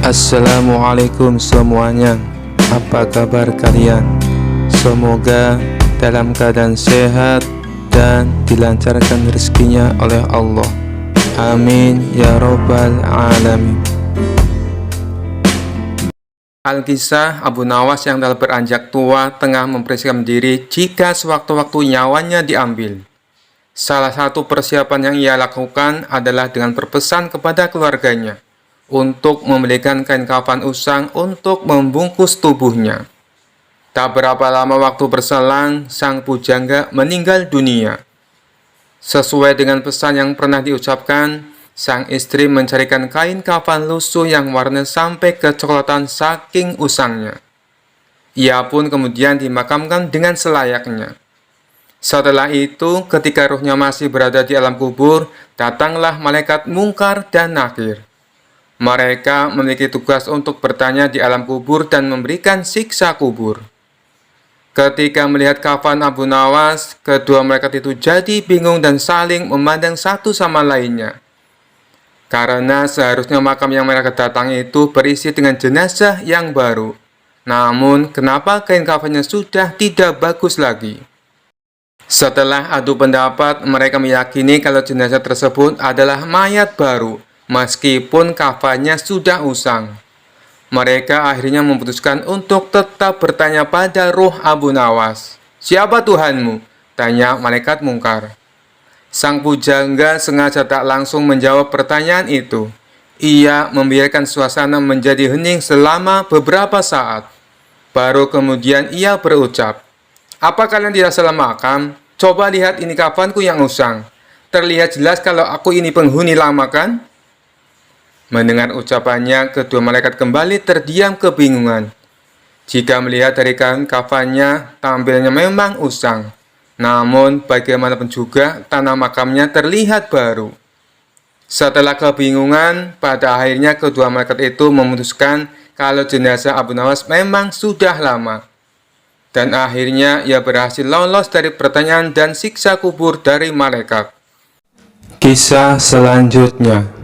Assalamualaikum semuanya. Apa kabar kalian? Semoga dalam keadaan sehat dan dilancarkan rezekinya oleh Allah. Amin ya robbal alamin. Al-Kisah Abu Nawas yang telah beranjak tua tengah mempersiapkan diri jika sewaktu-waktu nyawanya diambil. Salah satu persiapan yang ia lakukan adalah dengan berpesan kepada keluarganya untuk membelikan kain kafan usang untuk membungkus tubuhnya. Tak berapa lama waktu berselang, sang pujangga meninggal dunia. Sesuai dengan pesan yang pernah diucapkan, sang istri mencarikan kain kafan lusuh yang warna sampai kecoklatan saking usangnya. Ia pun kemudian dimakamkan dengan selayaknya. Setelah itu, ketika ruhnya masih berada di alam kubur, datanglah malaikat Mungkar dan Nakir. Mereka memiliki tugas untuk bertanya di alam kubur dan memberikan siksa kubur. Ketika melihat kafan Abu Nawas, kedua malaikat itu jadi bingung dan saling memandang satu sama lainnya. Karena seharusnya makam yang mereka datangi itu berisi dengan jenazah yang baru. Namun, kenapa kain kafannya sudah tidak bagus lagi? Setelah adu pendapat, mereka meyakini kalau jenazah tersebut adalah mayat baru, meskipun kafannya sudah usang. Mereka akhirnya memutuskan untuk tetap bertanya pada roh Abu Nawas. "Siapa Tuhanmu?" tanya malaikat Mungkar. Sang pujangga sengaja tak langsung menjawab pertanyaan itu. Ia membiarkan suasana menjadi hening selama beberapa saat. Baru kemudian ia berucap, "Apa kalian tidak salah makam? Coba lihat ini kafanku yang usang. Terlihat jelas kalau aku ini penghuni lama kan?" Mendengar ucapannya, kedua malaikat kembali terdiam kebingungan. Jika melihat dari kain kafannya, tampilannya memang usang. Namun, bagaimanapun juga, tanah makamnya terlihat baru. Setelah kebingungan, pada akhirnya kedua malaikat itu memutuskan kalau jenazah Abu Nawas memang sudah lama. Dan akhirnya ia berhasil lolos dari pertanyaan dan siksa kubur dari malaikat. Kisah selanjutnya.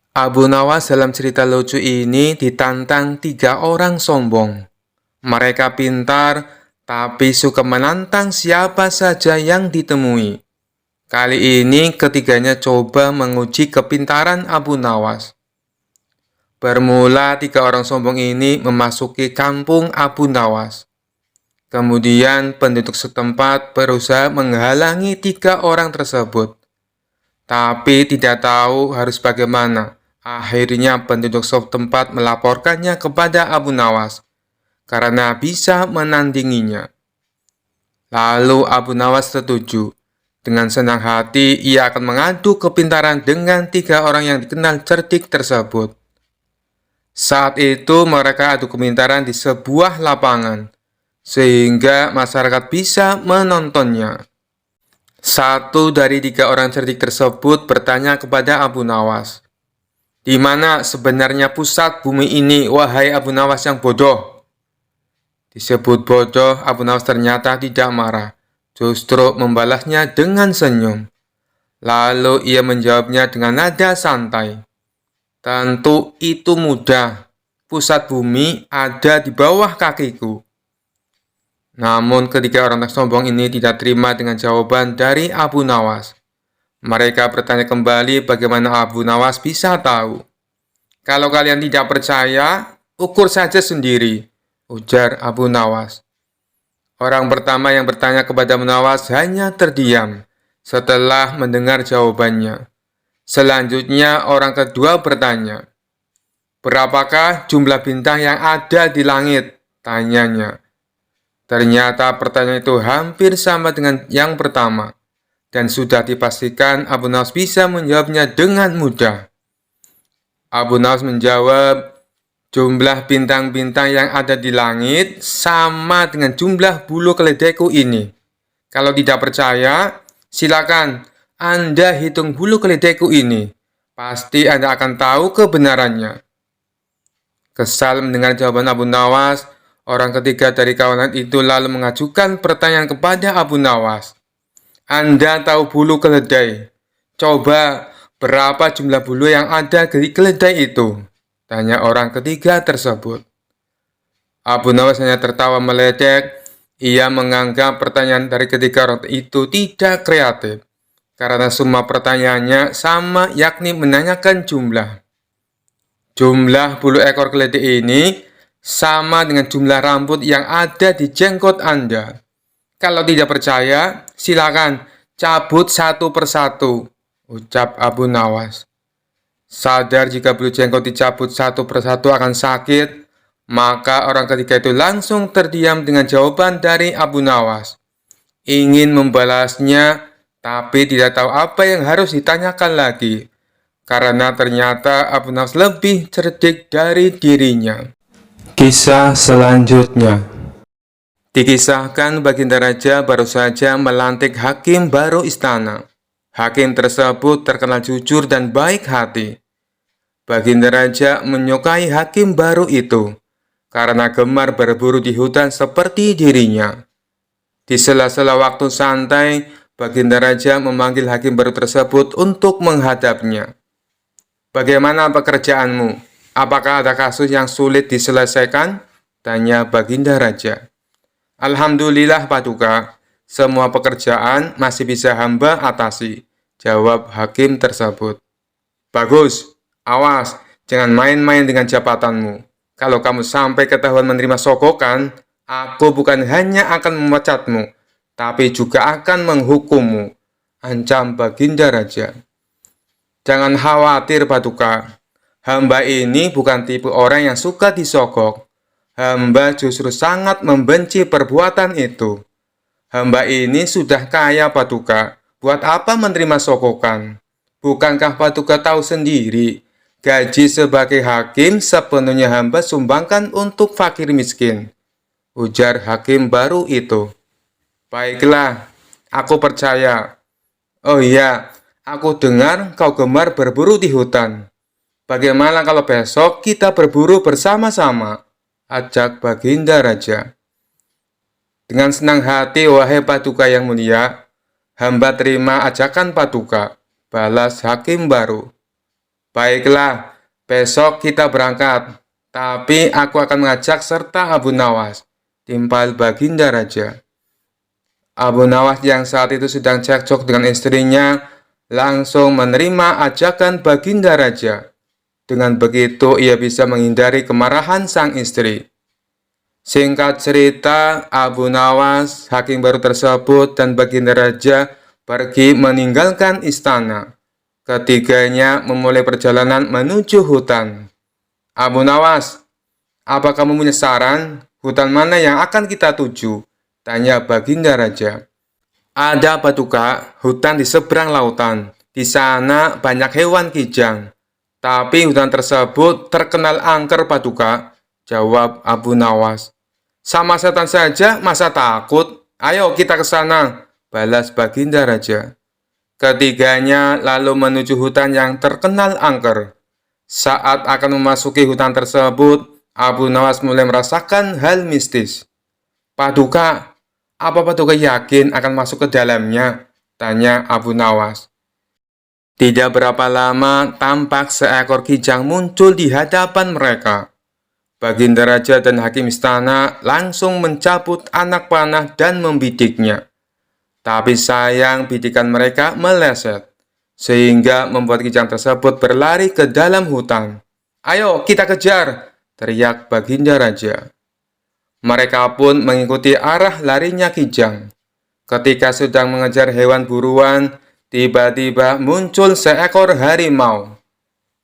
Abu Nawas dalam cerita lucu ini ditantang 3 orang sombong. Mereka pintar, tapi suka menantang siapa saja yang ditemui. Kali ini ketiganya coba menguji kepintaran Abu Nawas. Bermula 3 orang sombong ini memasuki kampung Abu Nawas. Kemudian penduduk setempat berusaha menghalangi 3 orang tersebut. Tapi tidak tahu harus bagaimana. Akhirnya penduduk setempat melaporkannya kepada Abu Nawas karena bisa menandinginya. Lalu Abu Nawas setuju. Dengan senang hati ia akan mengadu kepintaran dengan 3 orang yang dikenal cerdik tersebut. Saat itu mereka adu kepintaran di sebuah lapangan sehingga masyarakat bisa menontonnya. Satu dari 3 orang cerdik tersebut bertanya kepada Abu Nawas, "Di mana sebenarnya pusat bumi ini, wahai Abu Nawas yang bodoh?" Disebut bodoh, Abu Nawas ternyata tidak marah, justru membalasnya dengan senyum. Lalu ia menjawabnya dengan nada santai, "Tentu itu mudah, pusat bumi ada di bawah kakiku." Namun ketiga orang sombong ini tidak terima dengan jawaban dari Abu Nawas. Mereka bertanya kembali bagaimana Abu Nawas bisa tahu. "Kalau kalian tidak percaya, ukur saja sendiri," ujar Abu Nawas. Orang pertama yang bertanya kepada Abu Nawas hanya terdiam setelah mendengar jawabannya. Selanjutnya orang kedua bertanya, "Berapakah jumlah bintang yang ada di langit?" tanyanya. Ternyata pertanyaan itu hampir sama dengan yang pertama. Dan sudah dipastikan Abu Nawas bisa menjawabnya dengan mudah. Abu Nawas menjawab, "Jumlah bintang-bintang yang ada di langit sama dengan jumlah bulu keledaiku ini. Kalau tidak percaya, silakan Anda hitung bulu keledaiku ini. Pasti Anda akan tahu kebenarannya." Kesal mendengar jawaban Abu Nawas, orang ketiga dari kawanan itu lalu mengajukan pertanyaan kepada Abu Nawas. "Anda tahu bulu keledai. Coba berapa jumlah bulu yang ada di keledai itu?" tanya orang ketiga tersebut. Abu Nawas hanya tertawa meledek. Ia menganggap pertanyaan dari ketiga orang itu tidak kreatif, karena semua pertanyaannya sama, yakni menanyakan jumlah. Jumlah bulu ekor keledai ini sama dengan jumlah rambut yang ada di jenggot Anda. Kalau tidak percaya, silakan cabut satu persatu, ucap Abu Nawas. Sadar jika bulu jenggot dicabut satu persatu akan sakit, maka orang ketiga itu langsung terdiam dengan jawaban dari Abu Nawas. Ingin membalasnya, tapi tidak tahu apa yang harus ditanyakan lagi, karena ternyata Abu Nawas lebih cerdik dari dirinya. Kisah selanjutnya. Dikisahkan Baginda Raja baru saja melantik hakim baru istana. Hakim tersebut terkenal jujur dan baik hati. Baginda Raja menyukai hakim baru itu karena gemar berburu di hutan seperti dirinya. Di sela-sela waktu santai, Baginda Raja memanggil hakim baru tersebut untuk menghadapnya. "Bagaimana pekerjaanmu? Apakah ada kasus yang sulit diselesaikan?" tanya Baginda Raja. "Alhamdulillah Paduka, semua pekerjaan masih bisa hamba atasi," jawab hakim tersebut. "Bagus, awas, jangan main-main dengan jabatanmu. Kalau kamu sampai ketahuan menerima sogokan, aku bukan hanya akan memecatmu, tapi juga akan menghukummu," ancam Baginda Raja. "Jangan khawatir Paduka, hamba ini bukan tipe orang yang suka disogok. Hamba justru sangat membenci perbuatan itu. Hamba ini sudah kaya Paduka, buat apa menerima sogokan? Bukankah Paduka tahu sendiri, gaji sebagai hakim sepenuhnya hamba sumbangkan untuk fakir miskin," ujar hakim baru itu. "Baiklah, aku percaya. Oh iya, aku dengar kau gemar berburu di hutan. Bagaimana kalau besok kita berburu bersama-sama?" ajak Baginda Raja. "Dengan senang hati, wahai Paduka yang mulia. Hamba terima ajakan Paduka," balas hakim baru. "Baiklah, besok kita berangkat. Tapi aku akan mengajak serta Abu Nawas," timpal Baginda Raja. Abu Nawas yang saat itu sedang cekcok dengan istrinya langsung menerima ajakan Baginda Raja. Dengan begitu ia bisa menghindari kemarahan sang istri. Singkat cerita, Abu Nawas, hakim baru tersebut, dan Baginda Raja pergi meninggalkan istana. Ketiganya memulai perjalanan menuju hutan. "Abu Nawas, apa kamu punya saran? Hutan mana yang akan kita tuju?" tanya Baginda Raja. "Ada Paduka, hutan di seberang lautan. Di sana banyak hewan kijang. Tapi hutan tersebut terkenal angker Paduka," jawab Abu Nawas. "Sama setan saja masa takut? Ayo kita ke sana," balas Baginda Raja. Ketiganya lalu menuju hutan yang terkenal angker. Saat akan memasuki hutan tersebut, Abu Nawas mulai merasakan hal mistis. "Paduka, apa Paduka yakin akan masuk ke dalamnya?" tanya Abu Nawas. Tidak berapa lama, tampak seekor kijang muncul di hadapan mereka. Baginda Raja dan hakim istana langsung mencabut anak panah dan membidiknya. Tapi sayang, bidikan mereka meleset, sehingga membuat kijang tersebut berlari ke dalam hutan. "Ayo kita kejar!" teriak Baginda Raja. Mereka pun mengikuti arah larinya kijang. Ketika sedang mengejar hewan buruan, tiba-tiba muncul seekor harimau.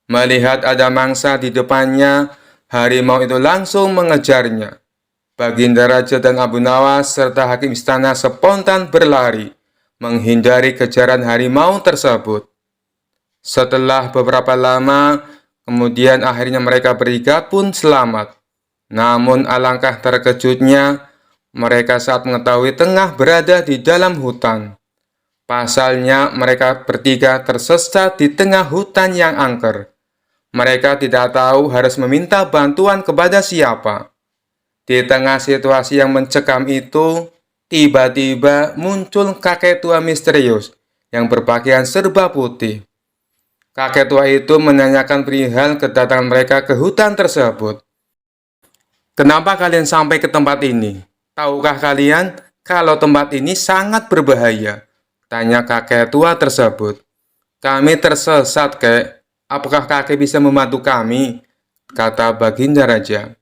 Melihat ada mangsa di depannya, harimau itu langsung mengejarnya. Baginda Raja dan Abu Nawas serta hakim istana spontan berlari, menghindari kejaran harimau tersebut. Setelah beberapa lama, kemudian akhirnya mereka bertiga pun selamat. Namun alangkah terkejutnya, mereka saat mengetahui tengah berada di dalam hutan. Pasalnya, mereka bertiga tersesat di tengah hutan yang angker. Mereka tidak tahu harus meminta bantuan kepada siapa. Di tengah situasi yang mencekam itu, tiba-tiba muncul kakek tua misterius yang berpakaian serba putih. Kakek tua itu menanyakan perihal kedatangan mereka ke hutan tersebut. "Kenapa kalian sampai ke tempat ini? Tahukah kalian kalau tempat ini sangat berbahaya?" tanya kakek tua tersebut. "Kami tersesat, kek. Apakah kakek bisa membantu kami?" kata Baginda Raja.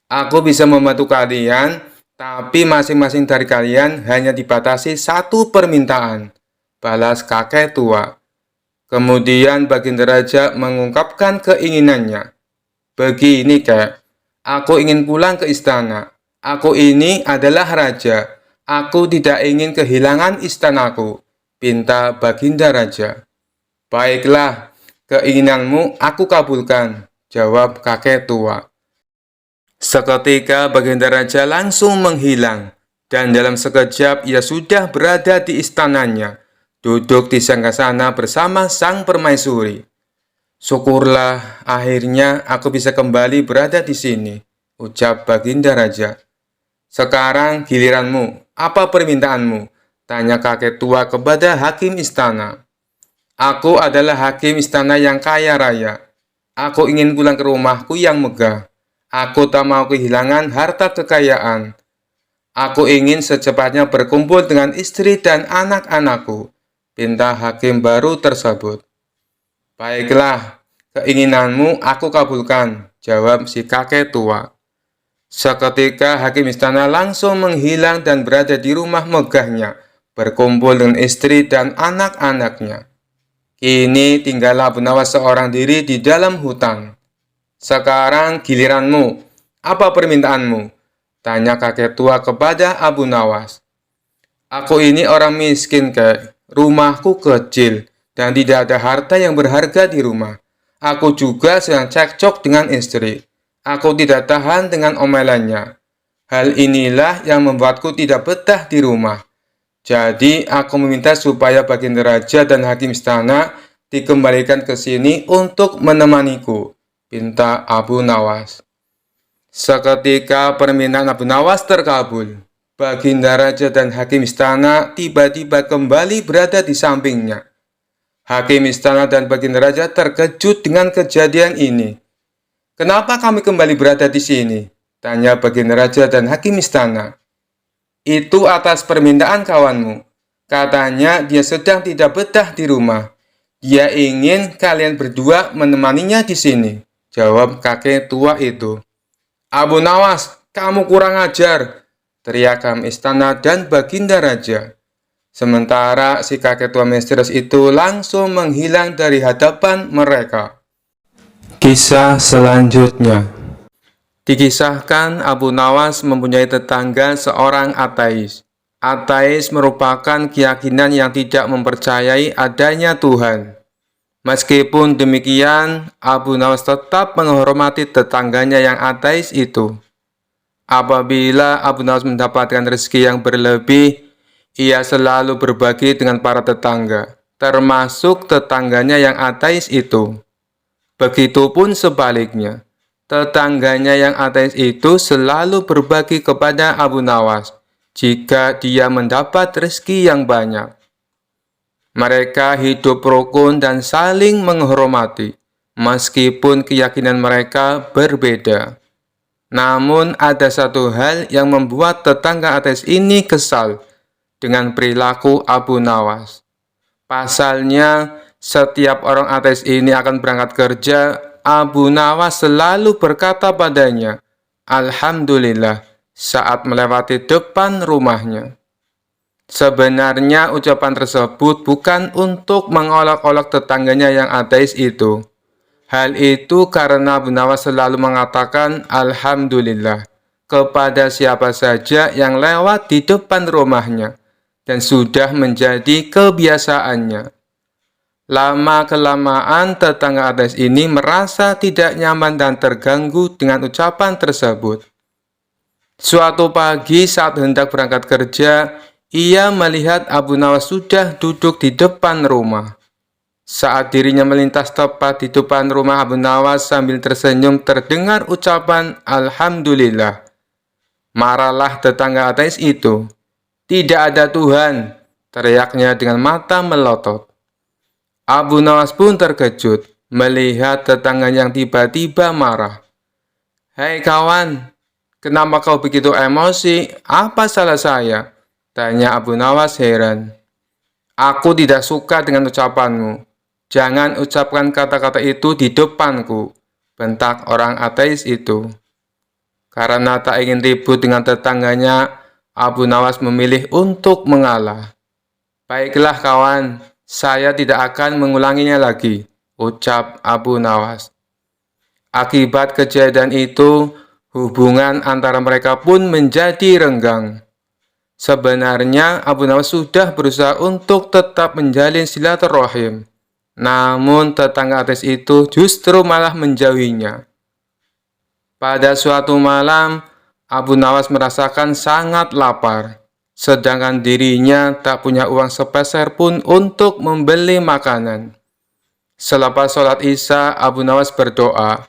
"Aku bisa membantu kalian, tapi masing-masing dari kalian hanya dibatasi satu permintaan," balas kakek tua. Kemudian Baginda Raja mengungkapkan keinginannya. "Begini, kek. Aku ingin pulang ke istana. Aku ini adalah raja. Aku tidak ingin kehilangan istanaku," pinta Baginda Raja. "Baiklah, keinginanmu aku kabulkan," jawab kakek tua. Seketika Baginda Raja langsung menghilang, dan dalam sekejap ia sudah berada di istananya, duduk di sanggasana bersama sang permaisuri. "Syukurlah, akhirnya aku bisa kembali berada di sini," ucap Baginda Raja. "Sekarang giliranmu, apa permintaanmu?" tanya kakek tua kepada hakim istana. "Aku adalah hakim istana yang kaya raya. Aku ingin pulang ke rumahku yang megah. Aku tak mau kehilangan harta kekayaan. Aku ingin secepatnya berkumpul dengan istri dan anak-anakku," pinta hakim baru tersebut. "Baiklah, keinginanmu aku kabulkan," jawab si kakek tua. Seketika hakim istana langsung menghilang dan berada di rumah megahnya, berkumpul dengan istri dan anak-anaknya. Kini tinggallah Abu Nawas seorang diri di dalam hutan. "Sekarang giliranmu, apa permintaanmu?" tanya kakek tua kepada Abu Nawas. "Aku ini orang miskin, kek. Rumahku kecil dan tidak ada harta yang berharga di rumah. Aku juga sedang cekcok dengan istri. Aku tidak tahan dengan omelannya. Hal inilah yang membuatku tidak betah di rumah. Jadi aku meminta supaya Baginda Raja dan hakim istana dikembalikan ke sini untuk menemaniku," pinta Abu Nawas. Seketika permintaan Abu Nawas terkabul. Baginda Raja dan hakim istana tiba-tiba kembali berada di sampingnya. Hakim istana dan Baginda Raja terkejut dengan kejadian ini. "Kenapa kami kembali berada di sini?" tanya Baginda Raja dan hakim istana. "Itu atas permintaan kawanmu. Katanya dia sedang tidak betah di rumah. Dia ingin kalian berdua menemaninya di sini," jawab kakek tua itu. "Abu Nawas, kamu kurang ajar!" teriak hakim istana dan Baginda Raja. Sementara si kakek tua misterius itu langsung menghilang dari hadapan mereka. Kisah selanjutnya. Dikisahkan Abu Nawas mempunyai tetangga seorang ateis. Ateis merupakan keyakinan yang tidak mempercayai adanya Tuhan. Meskipun demikian, Abu Nawas tetap menghormati tetangganya yang ateis itu. Apabila Abu Nawas mendapatkan rezeki yang berlebih, ia selalu berbagi dengan para tetangga, termasuk tetangganya yang ateis itu. Begitupun sebaliknya, tetangganya yang ateis itu selalu berbagi kepada Abu Nawas jika dia mendapat rezeki yang banyak. Mereka hidup rukun dan saling menghormati, meskipun keyakinan mereka berbeda. Namun ada satu hal yang membuat tetangga ateis ini kesal dengan perilaku Abu Nawas. Pasalnya, setiap orang ateis ini akan berangkat kerja, Abu Nawas selalu berkata padanya, "Alhamdulillah," saat melewati depan rumahnya. Sebenarnya ucapan tersebut bukan untuk mengolok-olok tetangganya yang ateis itu. Hal itu karena Abu Nawas selalu mengatakan Alhamdulillah kepada siapa saja yang lewat di depan rumahnya, dan sudah menjadi kebiasaannya. Lama-kelamaan tetangga ateis ini merasa tidak nyaman dan terganggu dengan ucapan tersebut. Suatu pagi saat hendak berangkat kerja, ia melihat Abu Nawas sudah duduk di depan rumah. Saat dirinya melintas tepat di depan rumah Abu Nawas sambil tersenyum, terdengar ucapan Alhamdulillah. Marahlah tetangga ateis itu. "Tidak ada Tuhan," teriaknya dengan mata melotot. Abu Nawas pun terkejut melihat tetangga yang tiba-tiba marah. "Hei kawan, kenapa kau begitu emosi? Apa salah saya?" tanya Abu Nawas heran. "Aku tidak suka dengan ucapanmu. Jangan ucapkan kata-kata itu di depanku," bentak orang ateis itu. Karena tak ingin ribut dengan tetangganya, Abu Nawas memilih untuk mengalah. "Baiklah kawan, saya tidak akan mengulanginya lagi," ucap Abu Nawas. Akibat kejadian itu, hubungan antara mereka pun menjadi renggang. Sebenarnya Abu Nawas sudah berusaha untuk tetap menjalin silaturahim. Namun tetangga ateis itu justru malah menjauhinya. Pada suatu malam, Abu Nawas merasakan sangat lapar, sedangkan dirinya tak punya uang sepeser pun untuk membeli makanan. Selepas sholat Isya, Abu Nawas berdoa,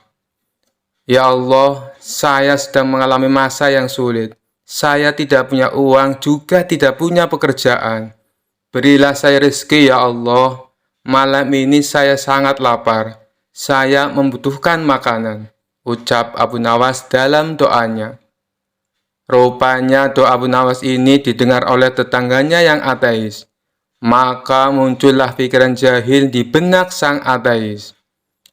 "Ya Allah, saya sedang mengalami masa yang sulit. Saya tidak punya uang, juga tidak punya pekerjaan. Berilah saya rezeki ya Allah. Malam ini saya sangat lapar. Saya membutuhkan makanan," ucap Abu Nawas dalam doanya. Rupanya doa Abu Nawas ini didengar oleh tetangganya yang ateis. Maka muncullah pikiran jahil di benak sang ateis.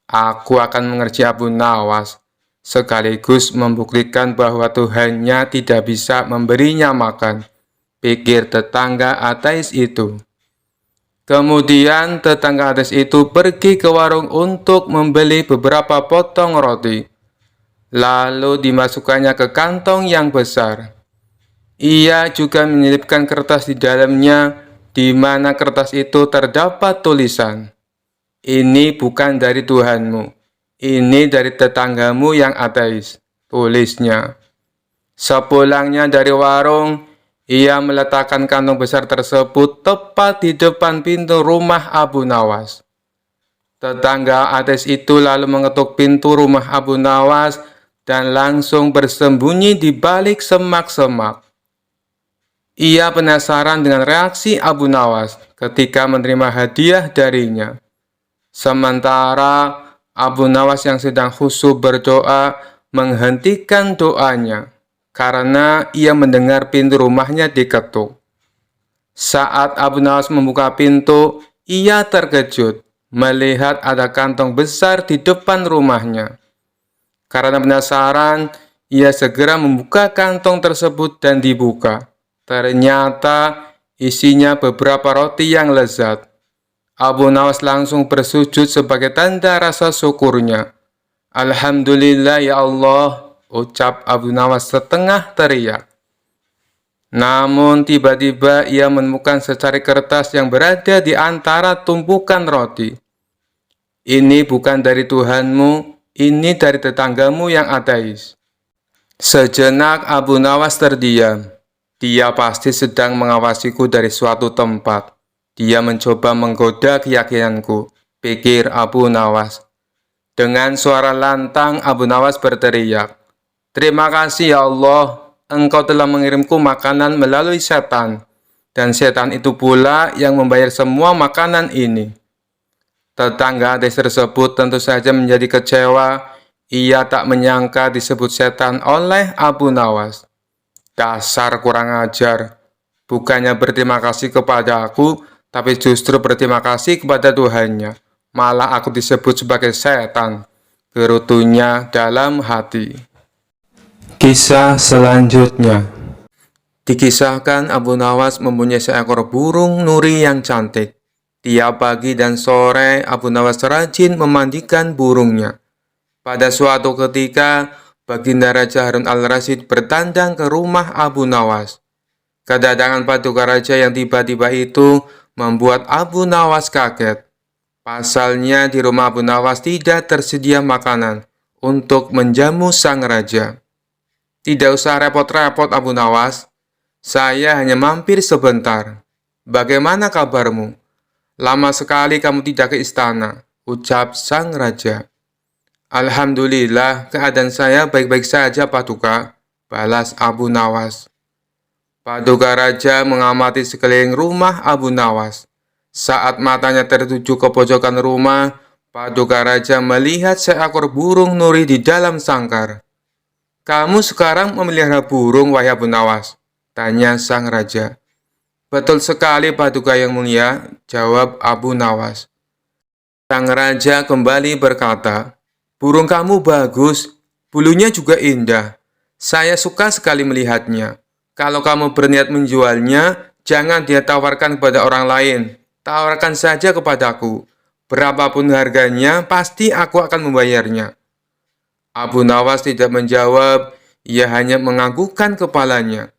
"Aku akan mengerja Abu Nawas, sekaligus membuktikan bahwa Tuhannya tidak bisa memberinya makan," pikir tetangga ateis itu. Kemudian tetangga ateis itu pergi ke warung untuk membeli beberapa potong roti. Lalu dimasukkannya ke kantong yang besar. Ia juga menyelipkan kertas di dalamnya, di mana kertas itu terdapat tulisan, "Ini bukan dari Tuhanmu, ini dari tetanggamu yang ateis," tulisnya. Sepulangnya dari warung, ia meletakkan kantong besar tersebut tepat di depan pintu rumah Abu Nawas. Tetangga ateis itu lalu mengetuk pintu rumah Abu Nawas dan langsung bersembunyi di balik semak-semak. Ia penasaran dengan reaksi Abu Nawas ketika menerima hadiah darinya. Sementara Abu Nawas yang sedang khusyuk berdoa menghentikan doanya karena ia mendengar pintu rumahnya diketuk. Saat Abu Nawas membuka pintu, ia terkejut melihat ada kantong besar di depan rumahnya. Karena penasaran, ia segera membuka kantong tersebut dan dibuka. Ternyata isinya beberapa roti yang lezat. Abu Nawas langsung bersujud sebagai tanda rasa syukurnya. "Alhamdulillah ya Allah," ucap Abu Nawas setengah teriak. Namun tiba-tiba ia menemukan secari kertas yang berada di antara tumpukan roti. "Ini bukan dari Tuhanmu, ini dari tetanggamu yang ateis." Sejenak Abu Nawas terdiam. Dia pasti sedang mengawasiku dari suatu tempat. Dia mencoba menggoda keyakinanku, pikir Abu Nawas. Dengan suara lantang Abu Nawas berteriak, "Terima kasih ya Allah, Engkau telah mengirimku makanan melalui setan, dan setan itu pula yang membayar semua makanan ini." Tetangga ateis tersebut tentu saja menjadi kecewa. Ia tak menyangka disebut setan oleh Abu Nawas. "Dasar kurang ajar, bukannya berterima kasih kepada aku, tapi justru berterima kasih kepada Tuhannya. Malah aku disebut sebagai setan," gerutunya dalam hati. Kisah selanjutnya. Dikisahkan Abu Nawas mempunyai seekor burung nuri yang cantik. Tiap pagi dan sore Abu Nawas rajin memandikan burungnya. Pada suatu ketika, Baginda Raja Harun al-Rasyid bertandang ke rumah Abu Nawas. Kedatangan paduka raja yang tiba-tiba itu membuat Abu Nawas kaget. Pasalnya di rumah Abu Nawas tidak tersedia makanan untuk menjamu sang raja. "Tidak usah repot-repot Abu Nawas, saya hanya mampir sebentar. Bagaimana kabarmu? Lama sekali kamu tidak ke istana," ucap sang raja. "Alhamdulillah, keadaan saya baik-baik saja paduka," balas Abu Nawas. Paduka raja mengamati sekeliling rumah Abu Nawas. Saat matanya tertuju ke pojokan rumah, Paduka Raja melihat seekor burung nuri di dalam sangkar. "Kamu sekarang memelihara burung, wahai Abu Nawas?" tanya sang raja. "Betul sekali, Paduka yang mulia," jawab Abu Nawas. Sang raja kembali berkata, "Burung kamu bagus, bulunya juga indah. Saya suka sekali melihatnya. Kalau kamu berniat menjualnya, jangan dia tawarkan kepada orang lain. Tawarkan saja kepadaku. Berapapun harganya, pasti aku akan membayarnya." Abu Nawas tidak menjawab, ia hanya menganggukkan kepalanya.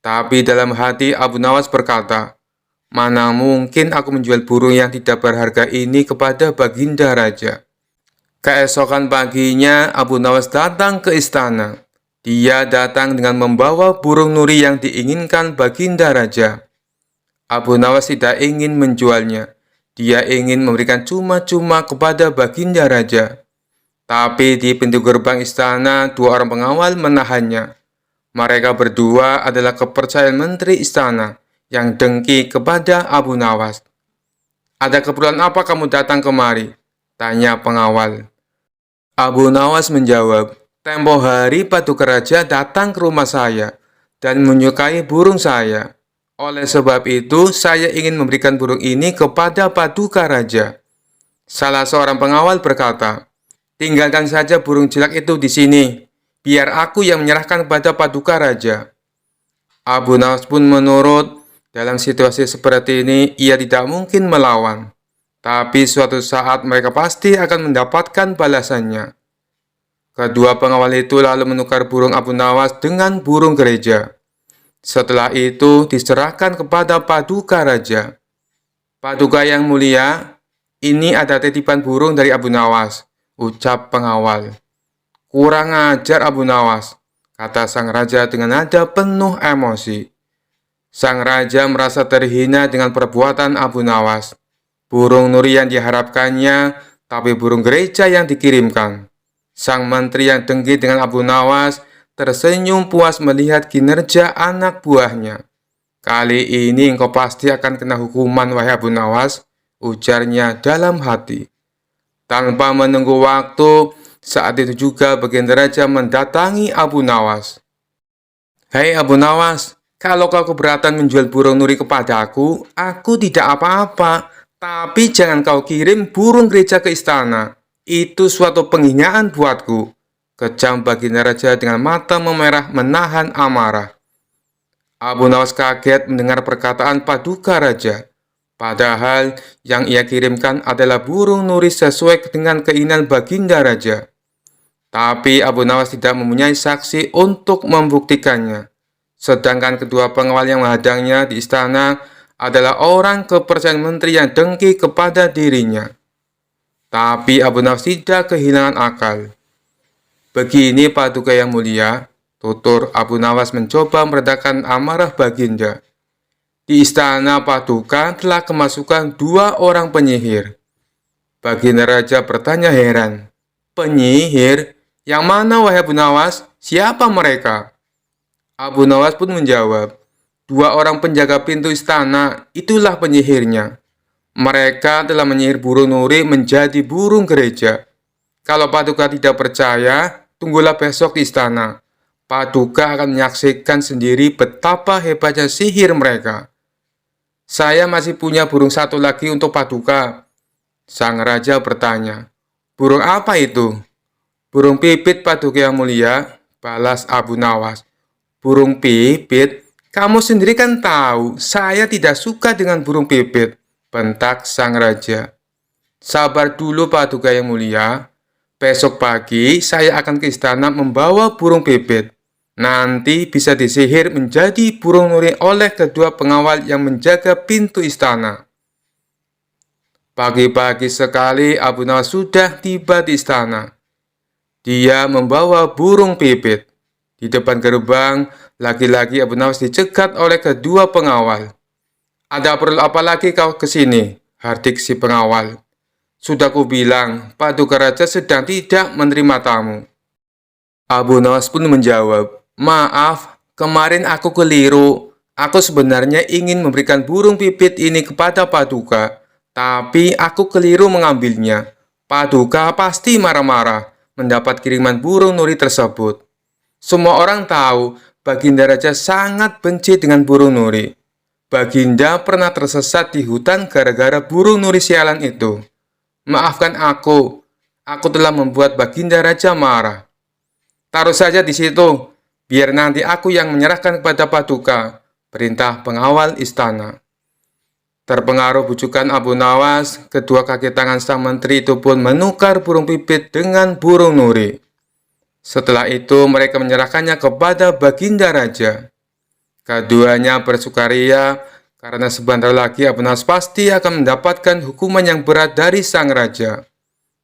Tapi dalam hati Abu Nawas berkata, "Mana mungkin aku menjual burung yang tidak berharga ini kepada Baginda Raja." Keesokan paginya, Abu Nawas datang ke istana. Dia datang dengan membawa burung nuri yang diinginkan Baginda Raja. Abu Nawas tidak ingin menjualnya. Dia ingin memberikan cuma-cuma kepada Baginda Raja. Tapi di pintu gerbang istana, dua orang pengawal menahannya. Mereka berdua adalah kepercayaan menteri istana yang dengki kepada Abu Nawas. "Ada keperluan apa kamu datang kemari?" tanya pengawal. Abu Nawas menjawab, "Tempo hari Paduka Raja datang ke rumah saya dan menyukai burung saya. Oleh sebab itu, saya ingin memberikan burung ini kepada Paduka Raja." Salah seorang pengawal berkata, "Tinggalkan saja burung jelek itu di sini. Biar aku yang menyerahkan kepada Paduka Raja." Abu Nawas pun menurut. Dalam situasi seperti ini, ia tidak mungkin melawan. Tapi suatu saat mereka pasti akan mendapatkan balasannya. Kedua pengawal itu lalu menukar burung Abu Nawas dengan burung gereja. Setelah itu diserahkan kepada Paduka Raja. "Paduka yang mulia, ini ada titipan burung dari Abu Nawas," ucap pengawal. "Kurang ajar Abu Nawas," kata sang raja dengan nada penuh emosi. Sang raja merasa terhina dengan perbuatan Abu Nawas. Burung nuri yang diharapkannya, tapi burung gereja yang dikirimkan. Sang menteri yang dengki dengan Abu Nawas tersenyum puas melihat kinerja anak buahnya. "Kali ini engkau pasti akan kena hukuman, wahai Abu Nawas," ujarnya dalam hati. Tanpa menunggu waktu, saat itu juga Baginda Raja mendatangi Abu Nawas. "Hei Abu Nawas, kalau kau keberatan menjual burung nuri kepadaku, aku tidak apa-apa. Tapi jangan kau kirim burung gereja ke istana. Itu suatu penghinaan buatku," kejam Baginda Raja dengan mata memerah menahan amarah. Abu Nawas kaget mendengar perkataan Paduka Raja. Padahal yang ia kirimkan adalah burung nuri sesuai dengan keinginan Baginda Raja. Tapi Abu Nawas tidak mempunyai saksi untuk membuktikannya. Sedangkan kedua pengawal yang menghadangnya di istana adalah orang kepercayaan menteri yang dengki kepada dirinya. Tapi Abu Nawas tidak kehilangan akal. "Begini Paduka yang mulia," tutur Abu Nawas mencoba meredakan amarah Baginda. "Di istana Paduka telah kemasukan dua orang penyihir." Baginda Raja bertanya heran. "Penyihir? Yang mana wahai Abu Nawas? Siapa mereka?" Abu Nawas pun menjawab, "Dua orang penjaga pintu istana, itulah penyihirnya. Mereka telah menyihir burung nuri menjadi burung gereja. Kalau Paduka tidak percaya, tunggulah besok di istana. Paduka akan menyaksikan sendiri betapa hebatnya sihir mereka." "Saya masih punya burung satu lagi untuk Paduka," sang raja bertanya. "Burung apa itu?" "Burung pipit Paduka yang mulia," balas Abu Nawas. "Burung pipit? Kamu sendiri kan tahu, saya tidak suka dengan burung pipit," bentak sang raja. "Sabar dulu Paduka yang mulia. Besok pagi saya akan ke istana membawa burung pipit. Nanti bisa disihir menjadi burung nuri oleh kedua pengawal yang menjaga pintu istana." Pagi-pagi sekali Abu Nawas sudah tiba di istana. Dia membawa burung pipit. Di depan gerbang, lagi-lagi Abu Nawas dicegat oleh kedua pengawal. "Ada perlu apa lagi kau ke sini?" hardik si pengawal. "Sudah kubilang, Paduka Raja sedang tidak menerima tamu." Abu Nawas pun menjawab, "Maaf, kemarin aku keliru. Aku sebenarnya ingin memberikan burung pipit ini kepada Paduka. Tapi aku keliru mengambilnya. Paduka pasti marah-marah mendapat kiriman burung nuri tersebut. Semua orang tahu Baginda Raja sangat benci dengan burung nuri. Baginda pernah tersesat di hutan gara-gara burung nuri sialan itu. Maafkan aku telah membuat Baginda Raja marah. Taruh saja di situ, biar nanti aku yang menyerahkan kepada Paduka, perintah pengawal istana. Terpengaruh bujukan Abu Nawas, kedua kaki tangan sang menteri itu pun menukar burung pipit dengan burung nuri. Setelah itu mereka menyerahkannya kepada Baginda Raja. Keduanya bersukaria karena sebentar lagi Abu Nawas pasti akan mendapatkan hukuman yang berat dari sang raja.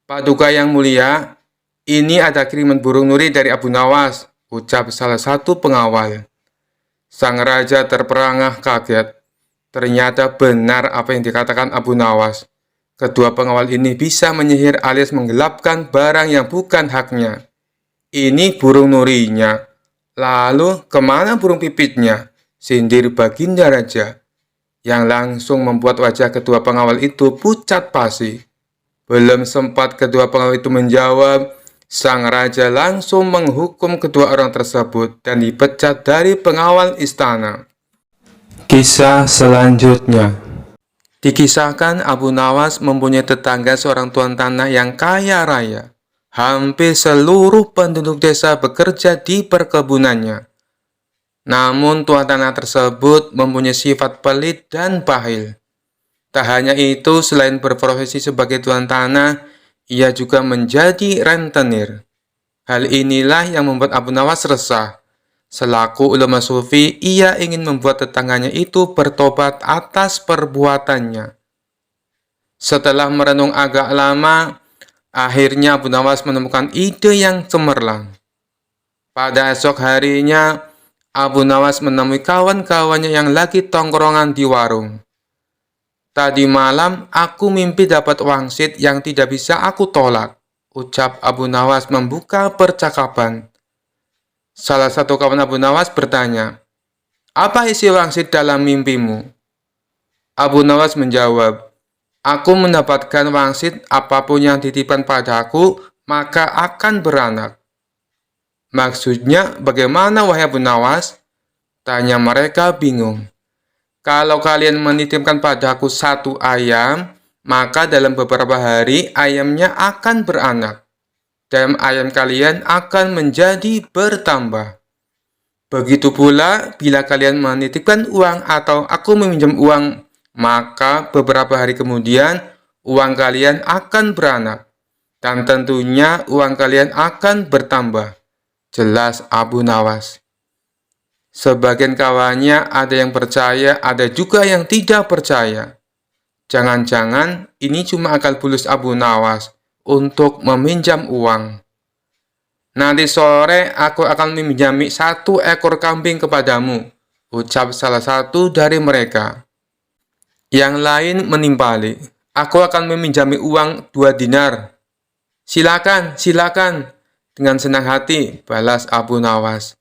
Paduka yang mulia, ini ada kiriman burung nuri dari Abu Nawas, ucap salah satu pengawal. Sang raja terperangah kaget. Ternyata benar apa yang dikatakan Abu Nawas. Kedua pengawal ini bisa menyihir alias menggelapkan barang yang bukan haknya. Ini burung nurinya. Lalu kemana burung pipitnya? Sindir Baginda Raja, yang langsung membuat wajah kedua pengawal itu pucat pasi. Belum sempat kedua pengawal itu menjawab, sang raja langsung menghukum kedua orang tersebut dan dipecat dari pengawal istana. Kisah selanjutnya. Dikisahkan Abu Nawas mempunyai tetangga seorang tuan tanah yang kaya raya. Hampir seluruh penduduk desa bekerja di perkebunannya. Namun tuan tanah tersebut mempunyai sifat pelit dan bahil. Tak hanya itu, selain berprofesi sebagai tuan tanah, ia juga menjadi rentenir. Hal inilah yang membuat Abu Nawas resah. Selaku ulama sufi, ia ingin membuat tetangganya itu bertobat atas perbuatannya. Setelah merenung agak lama, akhirnya Abu Nawas menemukan ide yang cemerlang. Pada esok harinya, Abu Nawas menemui kawan-kawannya yang lagi tongkrongan di warung. Tadi malam, aku mimpi dapat wangsit yang tidak bisa aku tolak, ucap Abu Nawas membuka percakapan. Salah satu kawan Abu Nawas bertanya, "Apa isi wangsit dalam mimpimu?" Abu Nawas menjawab, "Aku mendapatkan wangsit apapun yang dititipkan padaku, maka akan beranak." "Maksudnya bagaimana wahai Abu Nawas?" tanya mereka bingung. "Kalau kalian menitipkan padaku satu ayam, maka dalam beberapa hari ayamnya akan beranak. Dan ayam kalian akan menjadi bertambah. Begitu pula bila kalian menitipkan uang atau aku meminjam uang, maka beberapa hari kemudian uang kalian akan beranak. Dan tentunya uang kalian akan bertambah," jelas Abu Nawas. Sebagian kawannya ada yang percaya, ada juga yang tidak percaya. Jangan-jangan ini cuma akal bulus Abu Nawas untuk meminjam uang. "Nanti sore aku akan meminjami 1 ekor kambing kepadamu," ucap salah satu dari mereka. Yang lain menimpali, "Aku akan meminjami uang 2 dinar. Silakan, silakan," dengan senang hati, balas Abu Nawas.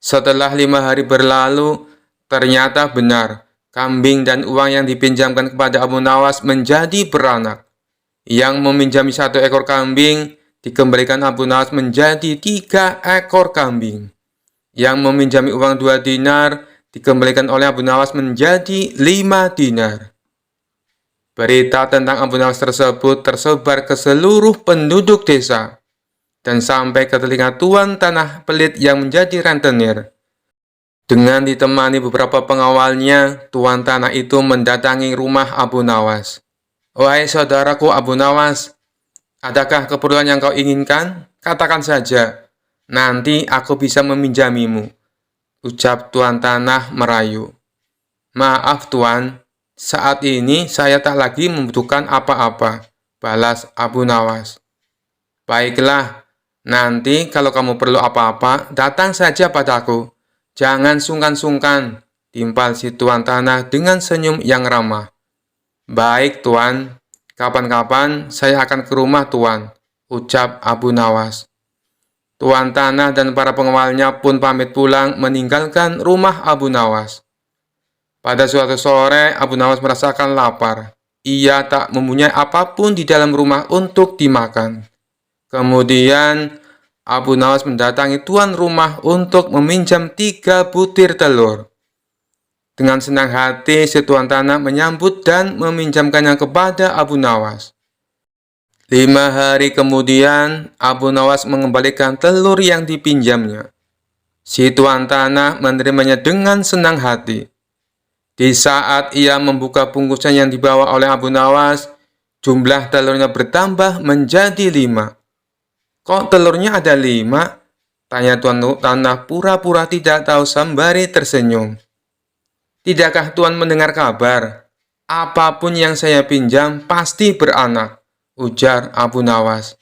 Setelah 5 hari berlalu, ternyata benar, kambing dan uang yang dipinjamkan kepada Abu Nawas menjadi beranak. Yang meminjami 1 ekor kambing, dikembalikan Abu Nawas menjadi 3 ekor kambing. Yang meminjami uang 2 dinar, dikembalikan oleh Abu Nawas menjadi 5 dinar. Berita tentang Abu Nawas tersebut tersebar ke seluruh penduduk desa, dan sampai ke telinga tuan tanah pelit yang menjadi rentenir. Dengan ditemani beberapa pengawalnya, tuan tanah itu mendatangi rumah Abu Nawas. "Wahai saudaraku Abu Nawas, adakah keperluan yang kau inginkan? Katakan saja, nanti aku bisa meminjamimu," ucap tuan tanah merayu. "Maaf tuan, saat ini saya tak lagi membutuhkan apa-apa," balas Abu Nawas. "Baiklah, nanti kalau kamu perlu apa-apa, datang saja padaku. Jangan sungkan-sungkan," timpal si tuan tanah dengan senyum yang ramah. "Baik tuan, kapan-kapan saya akan ke rumah tuan," ucap Abu Nawas. Tuan tanah dan para pengawalnya pun pamit pulang meninggalkan rumah Abu Nawas. Pada suatu sore, Abu Nawas merasakan lapar. ia tak mempunyai apapun di dalam rumah untuk dimakan. Kemudian Abu Nawas mendatangi tuan rumah untuk meminjam 3 butir telur. Dengan senang hati si tuan tanah menyambut dan meminjamkannya kepada Abu Nawas. 5 hari kemudian Abu Nawas mengembalikan telur yang dipinjamnya. Si tuan tanah menerimanya dengan senang hati. Di saat ia membuka bungkusan yang dibawa oleh Abu Nawas, jumlah telurnya bertambah menjadi 5. "Kok telurnya ada 5?" tanya tuan tanah pura-pura tidak tahu sembari tersenyum. "Tidakkah tuan mendengar kabar? Apapun yang saya pinjam pasti beranak," ujar Abu Nawas.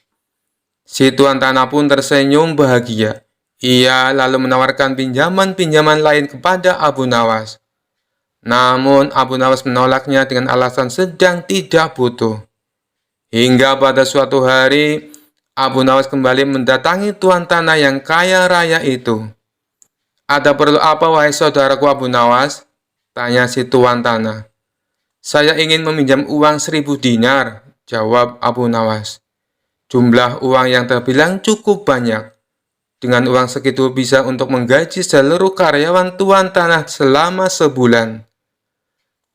Si tuan tanah pun tersenyum bahagia. Ia lalu menawarkan pinjaman-pinjaman lain kepada Abu Nawas. Namun Abu Nawas menolaknya dengan alasan sedang tidak butuh. Hingga pada suatu hari, Abu Nawas kembali mendatangi tuan tanah yang kaya raya itu. "Ada perlu apa, wahai saudaraku Abu Nawas?" tanya si tuan tanah. "Saya ingin meminjam uang 1.000 dinar, jawab Abu Nawas. Jumlah uang yang terbilang cukup banyak. Dengan uang segitu bisa untuk menggaji seluruh karyawan tuan tanah selama sebulan.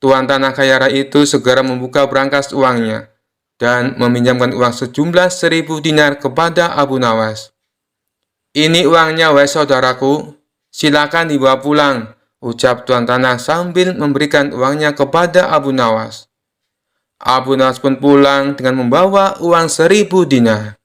Tuan tanah kaya raya itu segera membuka berangkas uangnya dan meminjamkan uang sejumlah 1.000 dinar kepada Abu Nawas. "Ini uangnya, wahai saudaraku. Silakan dibawa pulang," ucap tuan tanah sambil memberikan uangnya kepada Abu Nawas. Abu Nawas pun pulang dengan membawa uang 1.000 dinar.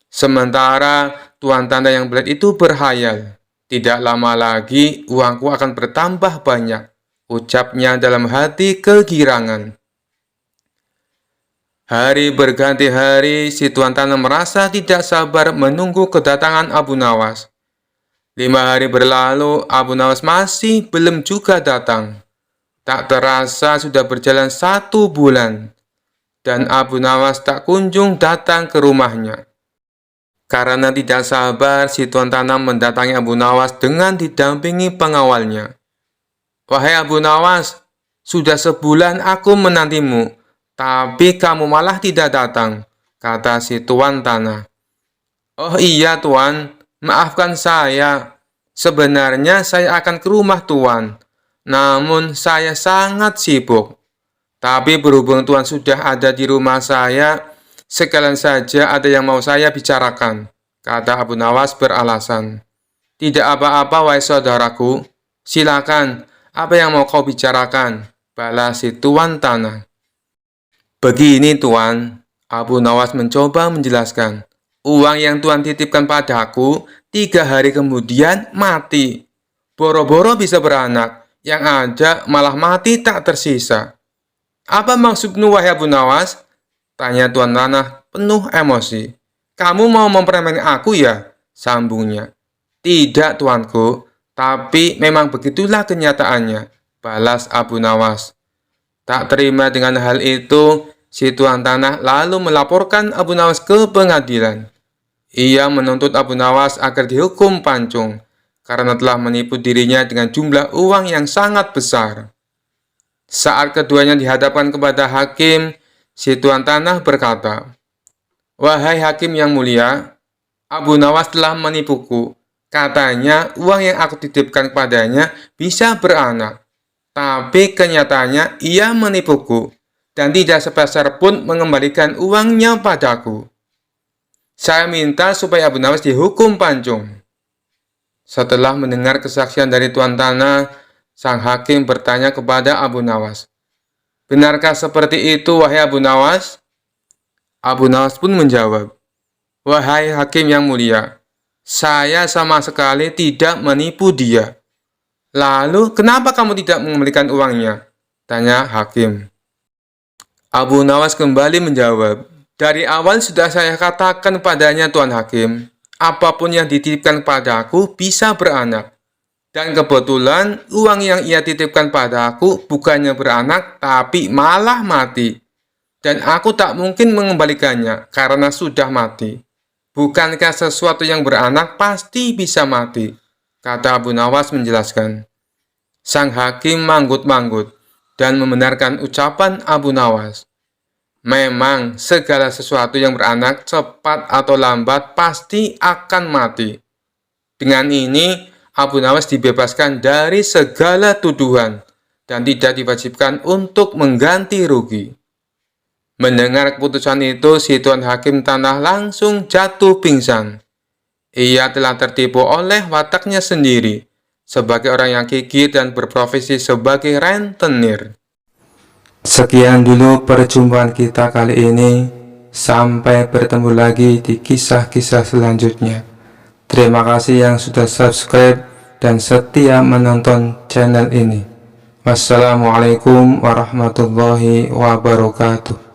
Sementara tuan tanah yang belit itu berhayal, "Tidak lama lagi uangku akan bertambah banyak," ucapnya dalam hati kegirangan. Hari berganti hari, si tuan tanah merasa tidak sabar menunggu kedatangan Abu Nawas. 5 hari berlalu, Abu Nawas masih belum juga datang. Tak terasa sudah berjalan 1 bulan, dan Abu Nawas tak kunjung datang ke rumahnya. Karena tidak sabar, si tuan tanah mendatangi Abu Nawas dengan didampingi pengawalnya. "Wahai Abu Nawas, sudah sebulan aku menantimu, tapi kamu malah tidak datang," kata si tuan tanah. "Oh iya tuan, maafkan saya. Sebenarnya saya akan ke rumah tuan, namun saya sangat sibuk. Tapi berhubung tuan sudah ada di rumah saya, sekalian saja ada yang mau saya bicarakan," kata Abu Nawas beralasan. "Tidak apa-apa, wahai saudaraku. Silakan, apa yang mau kau bicarakan?" balas si tuan tanah. "Begini tuan," Abu Nawas mencoba menjelaskan. "Uang yang tuan titipkan padaku 3 hari kemudian mati. Boro-boro bisa beranak, yang ada malah mati tak tersisa." "Apa maksudmu, wahai Abu Nawas?" tanya tuan tanah penuh emosi. "Kamu mau mempermainkan aku ya?" sambungnya. "Tidak tuanku, tapi memang begitulah kenyataannya," balas Abu Nawas. Tak terima dengan hal itu, si tuan tanah lalu melaporkan Abu Nawas ke pengadilan. Ia menuntut Abu Nawas agar dihukum pancung karena telah menipu dirinya dengan jumlah uang yang sangat besar. Saat keduanya dihadapkan kepada hakim, si tuan tanah berkata, "Wahai hakim yang mulia, Abu Nawas telah menipuku. Katanya uang yang aku titipkan kepadanya bisa beranak. Tapi kenyataannya ia menipuku dan tidak sepeser pun mengembalikan uangnya padaku. Saya minta supaya Abu Nawas dihukum pancung." Setelah mendengar kesaksian dari tuan tanah, sang hakim bertanya kepada Abu Nawas, "Benarkah seperti itu, wahai Abu Nawas?" Abu Nawas pun menjawab, "Wahai hakim yang mulia, saya sama sekali tidak menipu dia." "Lalu, kenapa kamu tidak mengembalikan uangnya?" tanya hakim. Abu Nawas kembali menjawab, "Dari awal sudah saya katakan padanya, Tuan Hakim, apapun yang dititipkan padaku bisa beranak. Dan kebetulan uang yang ia titipkan padaku bukannya beranak, tapi malah mati. Dan aku tak mungkin mengembalikannya karena sudah mati. Bukankah sesuatu yang beranak pasti bisa mati?" kata Abu Nawas menjelaskan. Sang hakim manggut-manggut dan membenarkan ucapan Abu Nawas. Memang segala sesuatu yang beranak cepat atau lambat pasti akan mati. Dengan ini, Abu Nawas dibebaskan dari segala tuduhan dan tidak diwajibkan untuk mengganti rugi. Mendengar keputusan itu, si Tuan Hakim Tanah langsung jatuh pingsan. Ia telah tertipu oleh wataknya sendiri sebagai orang yang gigih dan berprofesi sebagai rentenir. Sekian dulu perjumpaan kita kali ini. Sampai bertemu lagi di kisah-kisah selanjutnya. Terima kasih yang sudah subscribe dan setia menonton channel ini. Wassalamualaikum warahmatullahi wabarakatuh.